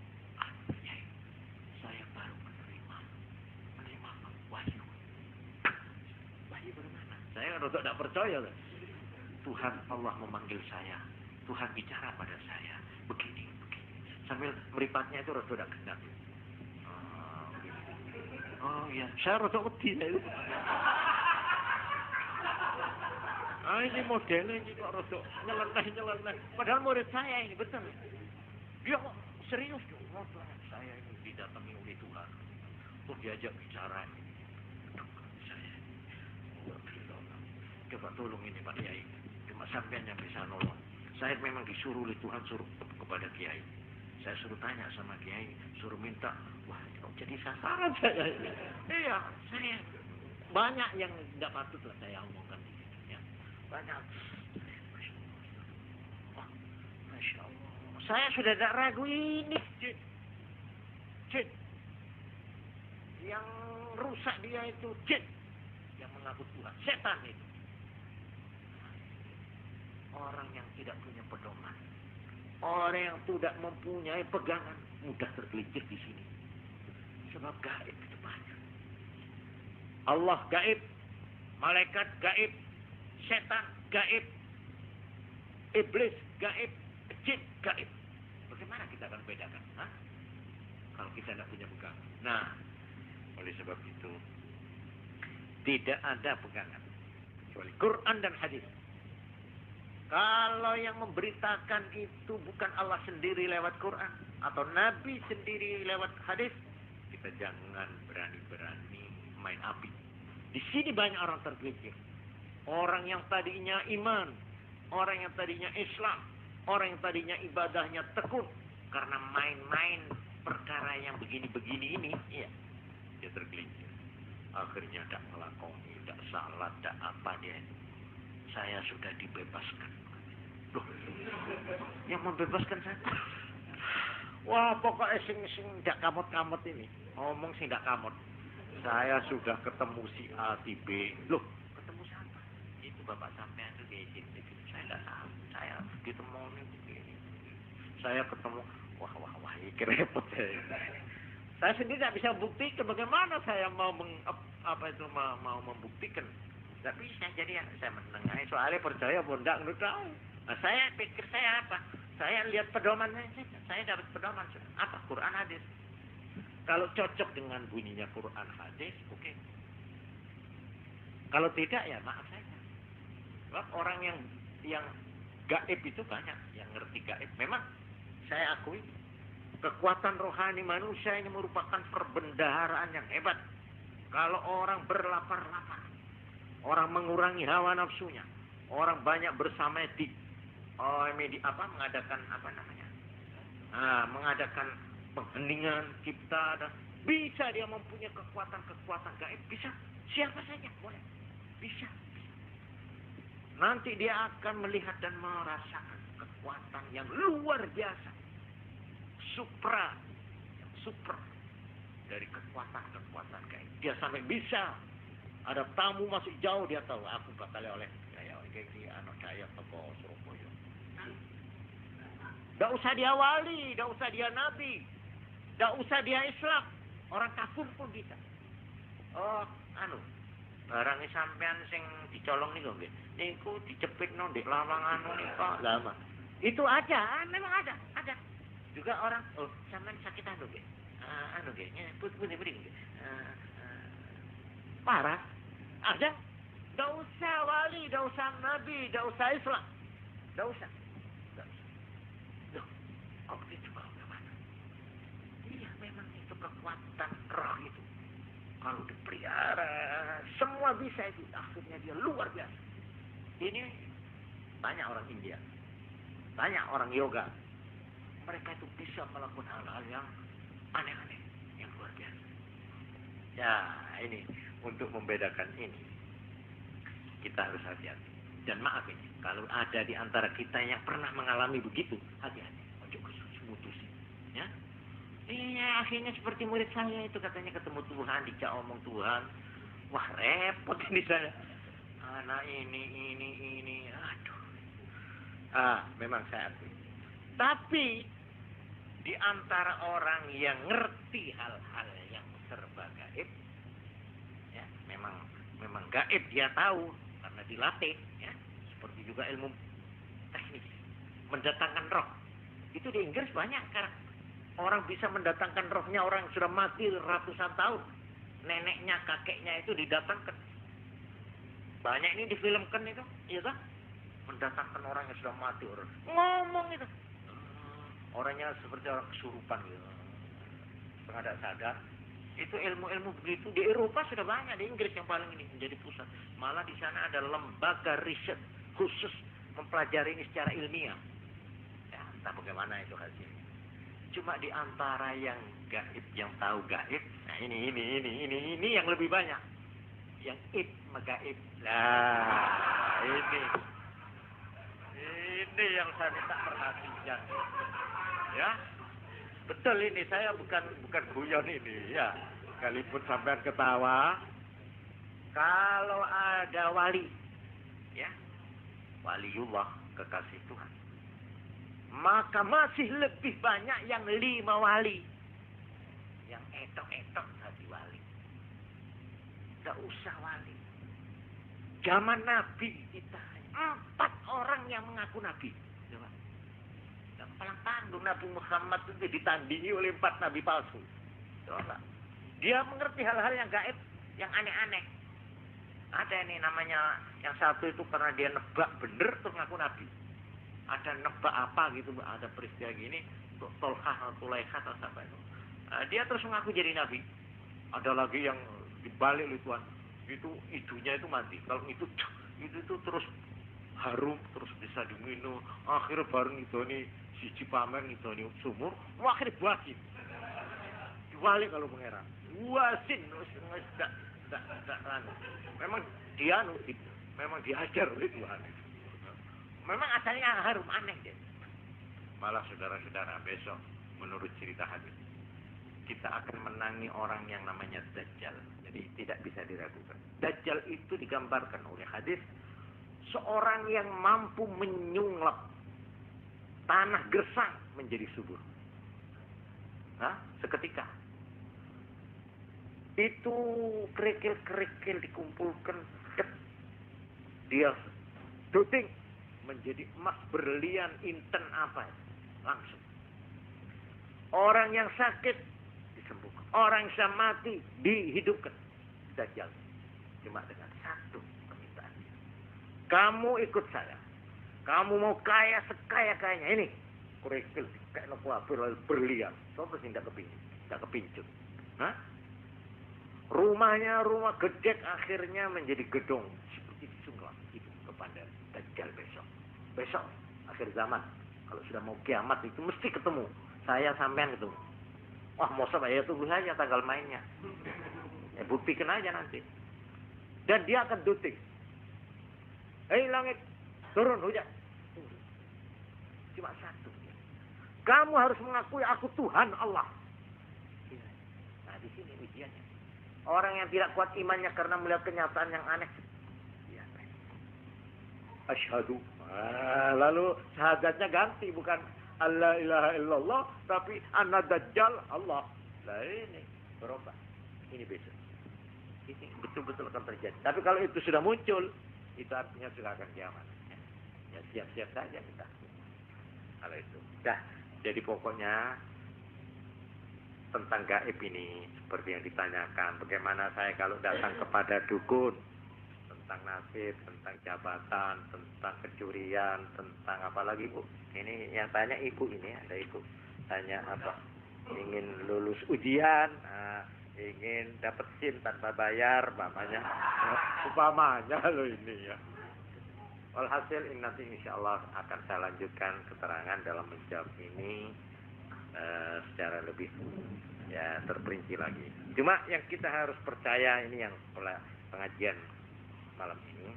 Saya baru menerima wahyu. Wahyu dari mana? Saya rada tidak percaya. Tuhan Allah memanggil saya. Tuhan bicara pada saya. Begini. Sambil meripatnya itu rada tidak genap. Oh iya, saya rada wedi. Ini modelnya ini kok rada nyeleneh. Padahal murid saya ini betul. Dia kok serius tuh. Saya ini didatangi oleh Tuhan. Terus diajak bicara. Saya. Coba tolong ini Pak Kiai. Cuma sampean yang bisa nolong. Saya memang disuruh oleh Tuhan suruh kepada Kiai. Saya suruh tanya sama Kiai, suruh minta. Wah, kok jadi sasaran saya ini. Iya, saya banyak yang tidak patut lah saya omongkan. Banyak. Masya Allah. Saya sudah tidak ragu ini. Jin. Yang rusak dia itu jin. Yang mengaku Tuhan. Setan itu. Orang yang tidak punya pedoman. Orang yang tidak mempunyai pegangan. Mudah tergelincir di sini. Sebab gaib itu banyak. Allah gaib. Malaikat gaib. Setan gaib, iblis gaib, jin gaib. Bagaimana kita akan bedakan? Kalau kita tidak punya pegangan. Nah, oleh sebab itu tidak ada pegangan kecuali Quran dan hadis. Kalau yang memberitakan itu bukan Allah sendiri lewat Quran atau Nabi sendiri lewat hadis, kita jangan berani-berani main api. Di sini banyak orang tergelincir. Orang yang tadinya iman, orang yang tadinya Islam, orang yang tadinya ibadahnya tekun, karena main-main perkara yang begini-begini ini, iya, dia tergelincir. Akhirnya tidak melakoni, tidak salat, tidak apa dia. Saya sudah dibebaskan. Loh, yang membebaskan saya? Wah, pokoknya sing tidak kamot-kamot ini. Ngomong sing tidak kamot. Saya sudah ketemu si A, si B. Loh, Bapak sampean itu kayak gitu. Saya tidak tahu. Saya ketemu begini. Saya ketemu. Wah, ini repot saya. Saya sendiri tidak bisa buktikan. Bagaimana saya mau mau membuktikan? Tidak bisa. Jadi saya menengahi. Soalnya percaya pun tidak tahu. Nah, saya pikir saya apa? Saya lihat pedoman saja. Saya dapat pedoman. Apa? Quran hadis. Kalau cocok dengan bunyinya Quran hadis, oke. Kalau tidak ya maaf saja. Sebab orang yang gaib itu banyak, yang ngerti gaib. Memang saya akui kekuatan rohani manusia ini merupakan perbendaharaan yang hebat. Kalau orang berlapar-lapar, orang mengurangi hawa nafsunya, orang banyak bersamedik, mengadakan pengheningan cipta, dan bisa dia mempunyai kekuatan gaib. Bisa, siapa saja boleh, bisa. Nanti dia akan melihat dan merasakan kekuatan yang luar biasa. Supra dari kekuatan gaib. Dia sampai bisa ada tamu masuk jauh, dia tahu aku bakal oleh daya anak daya apa Surabaya. Tidak usah dia wali, tidak usah dia nabi, tidak usah dia Islam, orang kafir pun bisa. Barangnya sampean sing dicolong niku nggih. Niku dicepitno ndek lawang anu nika. Lama. Itu ada, memang ada. Juga orang, oh, sampean sakit anu ge. Anu ge, puning. Parah. Ada. Enggak usah wali, enggak usah nabi, enggak usah Islam. Enggak usah. Loh, kok begitu kalau gimana? Iya, memang itu kekuatan roh itu. Kalau dipelihara, semua bisa itu. Akhirnya dia luar biasa. Ini banyak orang India. Banyak orang yoga. Mereka itu bisa melakukan hal-hal yang aneh-aneh. Yang luar biasa. Ya, ini. Untuk membedakan ini. Kita harus hati-hati. Dan maaf ini. Kalau ada di antara kita yang pernah mengalami begitu. Hati-hati. Ojo kesumutusin. Ya. Iya, akhirnya seperti murid saya itu. Katanya ketemu Tuhan. Dicak omong Tuhan. Wah, repot ini saya. Anak ini. Aduh. Memang saya akui. Tapi di antara orang yang ngerti hal-hal yang serba gaib, ya, memang gaib dia tahu karena dilatih, ya. Seperti juga ilmu teknik mendatangkan roh. Itu di Inggris banyak sekarang. Orang bisa mendatangkan rohnya orang yang sudah mati ratusan tahun. Neneknya, kakeknya itu didatangkan. Banyak ini difilmkan itu, iya kan? Mendatangkan orang yang sudah mati, orang ngomong itu. Orangnya seperti orang kesurupan gitu. Tidak sadar. Itu ilmu-ilmu begitu di Eropa sudah banyak, di Inggris yang paling ini menjadi pusat. Malah di sana ada lembaga riset khusus mempelajari ini secara ilmiah. Ya, entah bagaimana itu hasilnya. Cuma di antara yang gaib, yang tahu gaib, nah ini yang lebih banyak. Yang gaib. Nah, ini yang saya minta perhatian. Ya, betul ini, saya bukan guyon ini, ya. Sekalipun sampean ketawa, kalau ada wali, ya, waliullah, kekasih Tuhan, maka masih lebih banyak yang 5 wali, yang etok-etok hati wali. Tidak usah wali. Zaman Nabi kita 4 orang yang mengaku Nabi. Coba. Dan paling tanggung Nabi Muhammad itu ditandingi oleh 4 Nabi palsu. Coba. Dia mengerti hal-hal yang gaib, yang aneh-aneh. Ada ini namanya, yang satu itu karena dia nebak bener terus ngaku Nabi. Ada nebak apa gitu, ada peristiwa gini, Tolhah atau Tulaikha atau apa itu. Dia terus mengaku jadi Nabi. Ada lagi yang dibalik oleh Tuhan. Itu idunya itu mati. Kalau itu terus harum, terus bisa diminum. Akhirnya bareng itu nih siji pamer itu nih sumur. Akhirnya bagi. Dibalik kalau pangeran. Wasin, tidak ranu. Memang dia nutip, memang diajar oleh Tuhan. Memang asalnya harum, aneh deh. Malah saudara-saudara besok menurut cerita hadis kita akan menangi orang yang namanya Dajjal. Jadi tidak bisa diragukan. Dajjal itu digambarkan oleh hadis seorang yang mampu menyunglap tanah gersang menjadi subur. Seketika. Itu kerikil-kerikil dikumpulkan. Dia duting menjadi emas, berlian, inten apa. Langsung. Orang yang sakit disembuhkan. Orang yang mati dihidupkan. Dajjal. Cuma dengan satu permintaan. Kamu ikut saya. Kamu mau kaya sekaya-kayanya. Ini. Kerikil. Kayak berlian. Soalnya tidak kepincut. Rumahnya rumah gede akhirnya menjadi gedung seperti disunglah itu kepada Dajjal besok akhir zaman. Kalau sudah mau kiamat itu mesti ketemu, saya sampean ketemu. Wah, mau saya tunggu saja tanggal mainnya, ya buktikan aja nanti. Dan dia akan duting, langit turun hujan. Cuma satu, kamu harus mengakui aku Tuhan Allah. Nah, di sini ujiannya. Orang yang tidak kuat imannya karena melihat kenyataan yang aneh. Ya, asyhadu. Lalu syahadatnya ganti, bukan Allah ilaha illallah, tapi ana dajjal Allah. Nah ini berubah. Ini besok. Ini betul-betul akan terjadi. Tapi kalau itu sudah muncul, itu artinya sudah akan kiamat. Ya siap-siap saja kita. Kalau itu. Dah, jadi pokoknya tentang gaib ini seperti yang ditanyakan, bagaimana saya kalau datang kepada dukun, tentang nasib, tentang jabatan, tentang kecurian, tentang apa lagi Bu? Ini yang tanya ibu ini, ada ibu tanya apa? Ingin lulus ujian, ingin dapat SIM tanpa bayar, umpamanya loh ini ya. Walhasil nanti insya Allah akan saya lanjutkan keterangan dalam menjawab ini secara lebih ya terperinci lagi. Cuma yang kita harus percaya ini yang pengajian malam ini,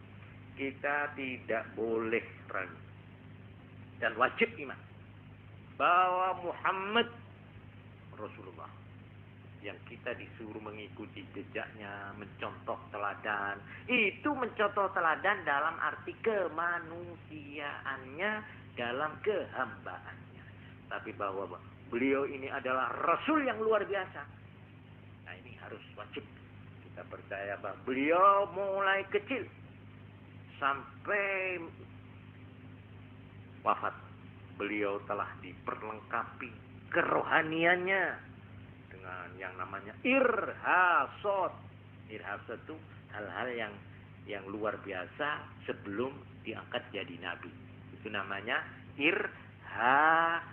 kita tidak boleh ragu dan wajib iman bahwa Muhammad Rasulullah yang kita disuruh mengikuti jejaknya, mencontoh teladan. Itu mencontoh teladan dalam arti kemanusiaannya, dalam kehambaannya. Tapi bahwa beliau ini adalah Rasul yang luar biasa. Nah ini harus wajib kita percaya bahwa beliau mulai kecil sampai wafat, beliau telah diperlengkapi kerohaniannya dengan yang namanya irhasot. Irhasot itu hal-hal yang luar biasa sebelum diangkat jadi nabi. Itu namanya irhasot.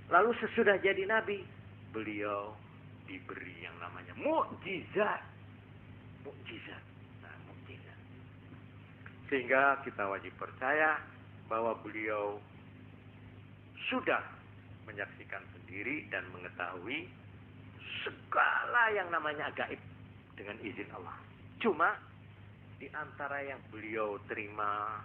Lalu sesudah jadi nabi, beliau diberi yang namanya mukjizat. Mukjizat. Nah, mukjizat. Sehingga kita wajib percaya bahwa beliau sudah menyaksikan sendiri dan mengetahui segala yang namanya gaib dengan izin Allah. Cuma di antara yang beliau terima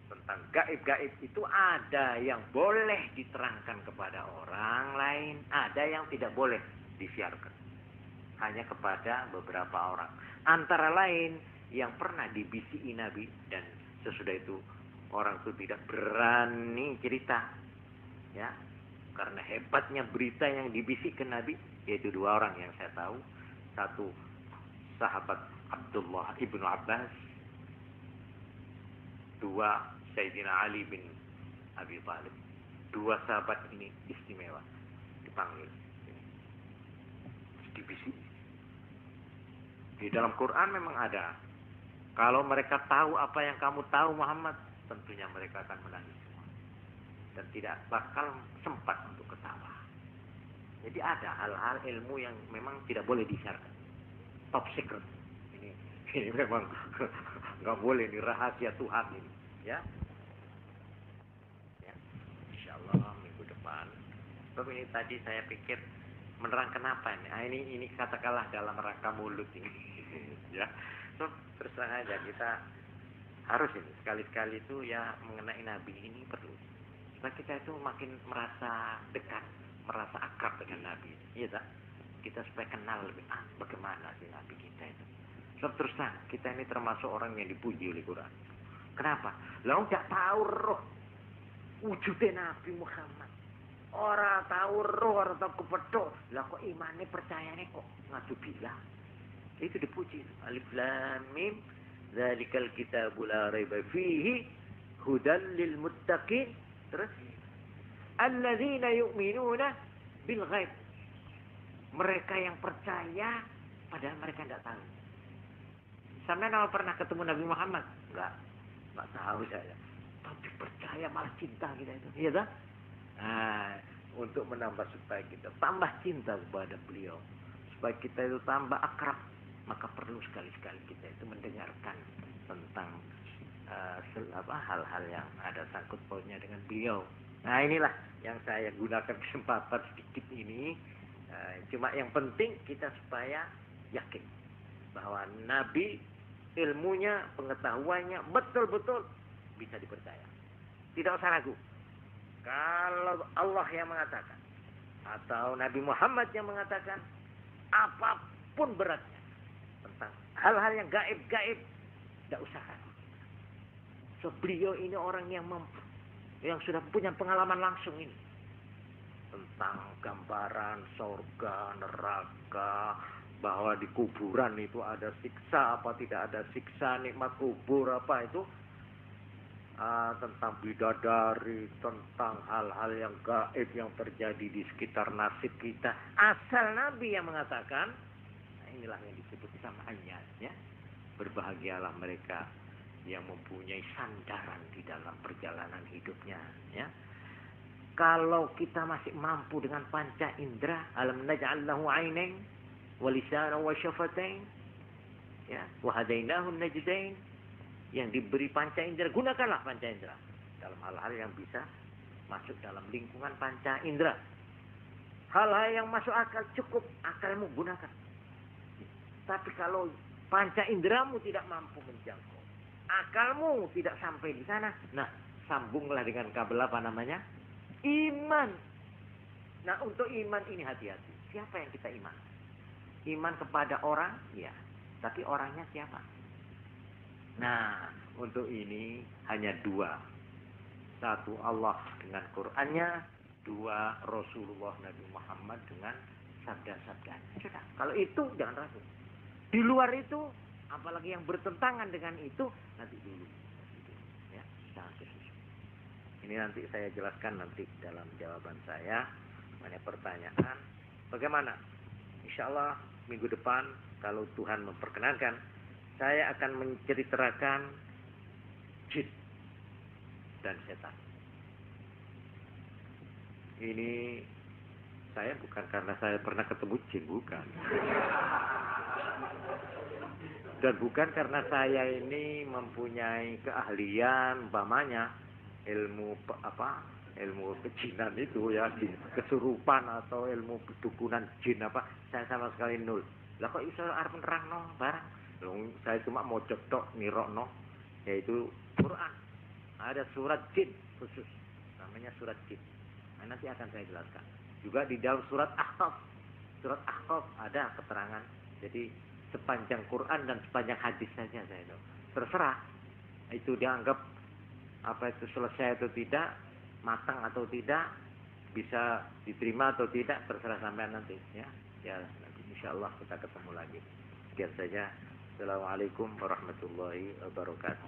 tentang gaib-gaib itu ada yang boleh diterangkan kepada orang lain, ada yang tidak boleh disiarkan. Hanya kepada beberapa orang. Antara lain yang pernah dibisiki Nabi dan sesudah itu orang itu tidak berani cerita. Ya. Karena hebatnya berita yang dibisikkan Nabi, yaitu dua orang yang saya tahu. Satu sahabat Abdullah ibnu Abbas, dua Sayyidina Ali bin Abi Thalib. Dua sahabat ini istimewa, dipanggil, dibisik. Di dalam Quran memang ada. Kalau mereka tahu apa yang kamu tahu Muhammad, tentunya mereka akan menangis dan tidak bakal sempat untuk ketawa. Jadi ada hal-hal ilmu yang memang tidak boleh disiarkan, top secret. Ini memang nggak boleh, ini rahasia Tuhan ini, ya. Insya Allah minggu depan. Sebab ini tadi saya pikir menerangkan apa ini? Ini katakanlah dalam rangka mulut ini, ya. So, terus terang aja kita harus ini sekali-sekali itu ya mengenai Nabi ini perlu. Supaya kita itu makin merasa dekat, merasa akrab dengan Nabi. Iya tak? Kita supaya kenal lebih bagaimana sih Nabi kita itu. Sebab terus terang kita ini termasuk orang yang dipuji oleh Quran. Kenapa? Lah enggak tahu roh wujudnya Nabi Muhammad. Orang tahu roh, orang tahu kepedok. Lah kok imannya percayanya kok ngadu bilang. Itu dipuji. Alif Lam Mim. Dzalikal kitabul la raiba fihi hudan lil muttaqin. Terus alladzina yu'minuna bil ghaib. Mereka yang percaya padahal mereka tidak tahu. Sampai kalau pernah ketemu Nabi Muhammad? Enggak tahu saya. Tapi percaya malah cinta kita itu. Iya tak? Nah, untuk menambah supaya kita tambah cinta kepada beliau, supaya kita itu tambah akrab, maka perlu sekali-sekali kita itu mendengarkan tentang hal-hal yang ada sangkut pautnya dengan beliau. Nah inilah yang saya gunakan kesempatan sedikit ini. Cuma yang penting kita supaya yakin bahwa Nabi ilmunya, pengetahuannya betul-betul bisa dipercaya. Tidak usah ragu. Kalau Allah yang mengatakan atau Nabi Muhammad yang mengatakan, apapun beratnya tentang hal-hal yang gaib-gaib, tidak usah ragu. So, beliau ini orang yang sudah punya pengalaman langsung ini tentang gambaran surga, neraka, bahwa di kuburan itu ada siksa apa tidak ada siksa, nikmat kubur apa itu. tentang bidadari, tentang hal-hal yang gaib yang terjadi di sekitar nasib kita. Asal Nabi yang mengatakan, nah inilah yang disebut sama ayat, ya. Berbahagialah mereka yang mempunyai sandaran di dalam perjalanan hidupnya, ya. Kalau kita masih mampu dengan panca indera, alam naj'al lahu 'ainain wa lisanan wa syafatain, ya, wa hadainahu najdain. Yang diberi panca indera, gunakanlah panca indera dalam hal-hal yang bisa masuk dalam lingkungan panca indera. Hal-hal yang masuk akal, cukup akalmu gunakan. Tapi kalau panca inderamu tidak mampu menjangkau, akalmu tidak sampai di sana, nah sambunglah dengan kabel apa namanya? Iman. Nah untuk iman ini hati-hati. Siapa yang kita iman? Iman kepada orang, ya. Tapi orangnya siapa? Nah, untuk ini hanya dua. Satu Allah dengan Qur'annya, dua Rasulullah Nabi Muhammad dengan sabda-sabdanya. Sudah, kalau itu jangan ragu. Di luar itu, apalagi yang bertentangan dengan itu, nanti dulu. Ya, jangan khusus. Ini nanti saya jelaskan nanti dalam jawaban saya. Banyak pertanyaan. Bagaimana? Insya Allah minggu depan, kalau Tuhan memperkenankan, saya akan menceritakan jin dan setan. Ini saya bukan karena saya pernah ketemu jin, bukan. Dan bukan karena saya ini mempunyai keahlian, umpamanya ilmu ilmu kejinan itu ya, kesurupan atau ilmu pedukunan jin apa, saya sama sekali nol. Lah kok iso arep nerangno barang? Saya cuma mau tok nirokno, yaitu Quran. Ada surat jin khusus, namanya surat jin. Nah, nanti akan saya jelaskan. Juga di dalam surat Ahqaf ada keterangan. Jadi sepanjang Quran dan sepanjang hadis saja saya tahu. Terserah itu dianggap apa itu selesai atau tidak, matang atau tidak, bisa diterima atau tidak, terserah sampean nanti, ya. Ya, nanti insyaallah kita ketemu lagi. Sekian saja. Assalamualaikum warahmatullahi wabarakatuh.